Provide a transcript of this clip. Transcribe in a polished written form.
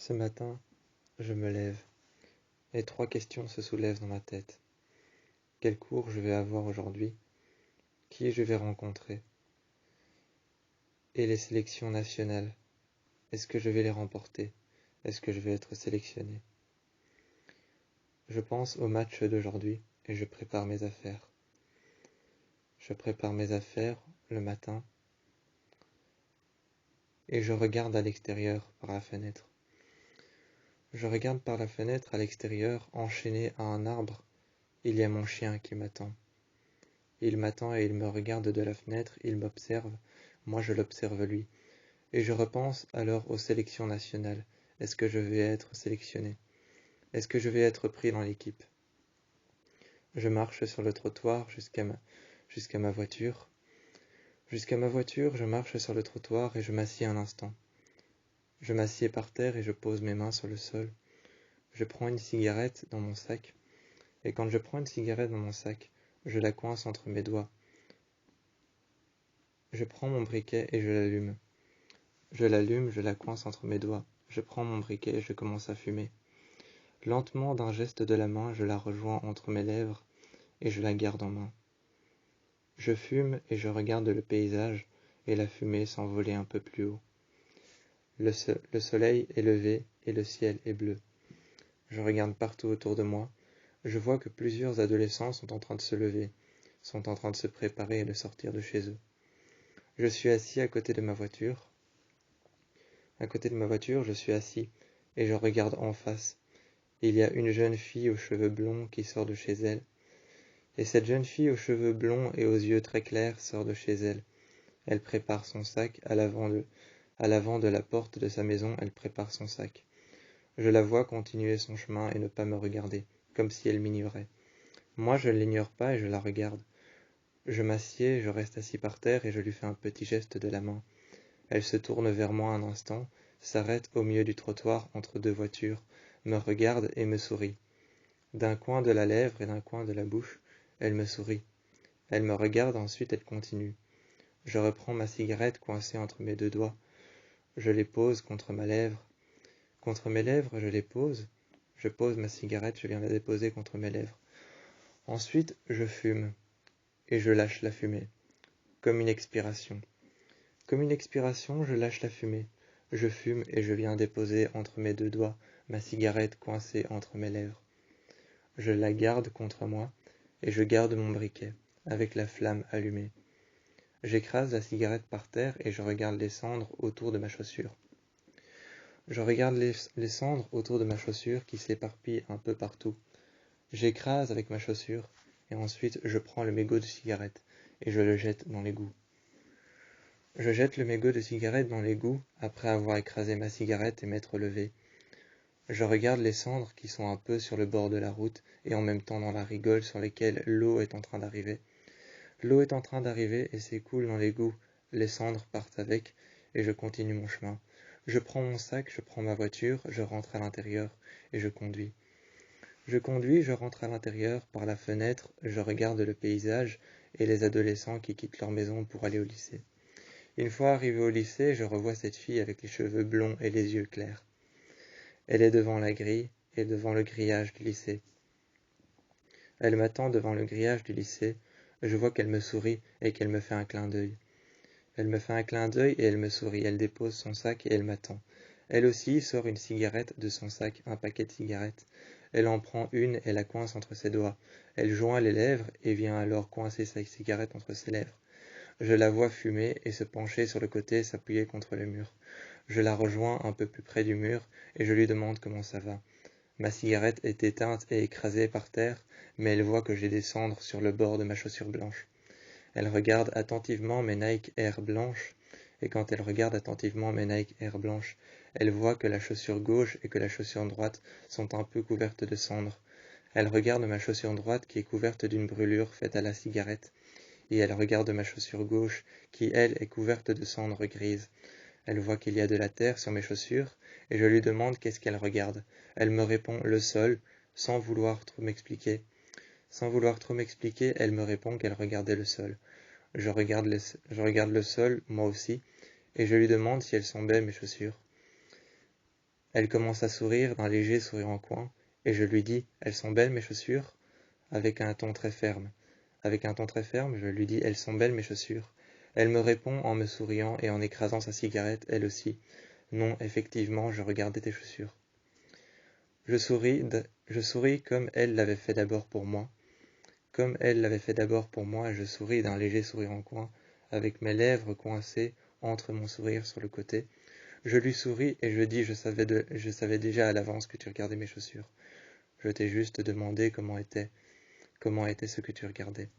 Ce matin, je me lève, et 3 questions se soulèvent dans ma tête. Quel cours je vais avoir aujourd'hui? Qui je vais rencontrer? Et les sélections nationales, est-ce que je vais les remporter? Est-ce que je vais être sélectionné? Je pense au match d'aujourd'hui et je prépare mes affaires. Je prépare mes affaires le matin et je regarde à l'extérieur par la fenêtre. Je regarde par la fenêtre à l'extérieur, enchaîné à un arbre. Il y a mon chien qui m'attend. Il m'attend et il me regarde de la fenêtre, il m'observe, moi je l'observe lui. Et je repense alors aux sélections nationales. Est-ce que je vais être sélectionné? Est-ce que je vais être pris dans l'équipe? Je marche sur le trottoir jusqu'à ma voiture. Jusqu'à ma voiture, je marche sur le trottoir et je m'assieds un instant. Je m'assieds par terre et je pose mes mains sur le sol. Je prends une cigarette dans mon sac. Et quand je prends une cigarette dans mon sac, je la coince entre mes doigts. Je prends mon briquet et je l'allume. Je l'allume, je la coince entre mes doigts. Je prends mon briquet et je commence à fumer. Lentement, d'un geste de la main, je la rejoins entre mes lèvres et je la garde en main. Je fume et je regarde le paysage et la fumée s'envoler un peu plus haut. Le soleil est levé et le ciel est bleu. Je regarde partout autour de moi. Je vois que plusieurs adolescents sont en train de se lever, sont en train de se préparer et de sortir de chez eux. Je suis assis à côté de ma voiture. À côté de ma voiture, je suis assis et je regarde en face. Il y a une jeune fille aux cheveux blonds qui sort de chez elle. Et cette jeune fille aux cheveux blonds et aux yeux très clairs sort de chez elle. Elle prépare son sac à l'avant de la porte de sa maison, elle prépare son sac. Je la vois continuer son chemin et ne pas me regarder, comme si elle m'ignorait. Moi, je ne l'ignore pas et je la regarde. Je m'assieds, je reste assis par terre et je lui fais un petit geste de la main. Elle se tourne vers moi un instant, s'arrête au milieu du trottoir entre deux voitures, me regarde et me sourit. D'un coin de la lèvre et d'un coin de la bouche, elle me sourit. Elle me regarde, ensuite elle continue. Je reprends ma cigarette coincée entre mes deux doigts. Je les pose contre ma lèvre. Contre mes lèvres, je les pose. Je pose ma cigarette, je viens la déposer contre mes lèvres. Ensuite, je fume. Et je lâche la fumée. Comme une expiration. Comme une expiration, je lâche la fumée. Je fume et je viens déposer entre mes deux doigts ma cigarette coincée entre mes lèvres. Je la garde contre moi et je garde mon briquet, avec la flamme allumée. J'écrase la cigarette par terre et je regarde les cendres autour de ma chaussure. Je regarde les cendres autour de ma chaussure qui s'éparpillent un peu partout. J'écrase avec ma chaussure et ensuite je prends le mégot de cigarette et je le jette dans l'égout. Je jette le mégot de cigarette dans l'égout après avoir écrasé ma cigarette et m'être levé. Je regarde les cendres qui sont un peu sur le bord de la route et en même temps dans la rigole sur laquelle l'eau est en train d'arriver. L'eau est en train d'arriver et s'écoule dans l'égout. Les cendres partent avec et je continue mon chemin. Je prends mon sac, je prends ma voiture, je rentre à l'intérieur et je conduis. Je rentre à l'intérieur par la fenêtre, je regarde le paysage et les adolescents qui quittent leur maison pour aller au lycée. Une fois arrivé au lycée, je revois cette fille avec les cheveux blonds et les yeux clairs. Elle est devant la grille et devant le grillage du lycée. Elle m'attend devant le grillage du lycée. Je vois qu'elle me sourit et qu'elle me fait un clin d'œil. Elle me fait un clin d'œil et elle me sourit. Elle dépose son sac et elle m'attend. Elle aussi sort une cigarette de son sac, un paquet de cigarettes. Elle en prend une et la coince entre ses doigts. Elle joint les lèvres et vient alors coincer sa cigarette entre ses lèvres. Je la vois fumer et se pencher sur le côté, s'appuyer contre le mur. Je la rejoins un peu plus près du mur et je lui demande comment ça va. Ma cigarette est éteinte et écrasée par terre, mais elle voit que j'ai des cendres sur le bord de ma chaussure blanche. Elle regarde attentivement mes Nike Air blanches, et quand elle regarde attentivement mes Nike Air blanches, elle voit que la chaussure gauche et que la chaussure droite sont un peu couvertes de cendres. Elle regarde ma chaussure droite qui est couverte d'une brûlure faite à la cigarette, et elle regarde ma chaussure gauche qui, elle, est couverte de cendres grises. Elle voit qu'il y a de la terre sur mes chaussures, et je lui demande qu'est-ce qu'elle regarde. Elle me répond le sol, sans vouloir trop m'expliquer. Sans vouloir trop m'expliquer, elle me répond qu'elle regardait le sol. Je regarde le sol, moi aussi, et je lui demande si elles sont belles mes chaussures. Elle commence à sourire d'un léger sourire en coin, et je lui dis « Elles sont belles mes chaussures ?» avec un ton très ferme. Avec un ton très ferme, je lui dis « Elles sont belles mes chaussures ?» Elle me répond en me souriant et en écrasant sa cigarette, elle aussi. « Non, effectivement, je regardais tes chaussures. » Je souris comme elle l'avait fait d'abord pour moi. Comme elle l'avait fait d'abord pour moi, je souris d'un léger sourire en coin, avec mes lèvres coincées entre mon sourire sur le côté. Je lui souris et je dis je savais déjà à l'avance que tu regardais mes chaussures. Je t'ai juste demandé comment était ce que tu regardais.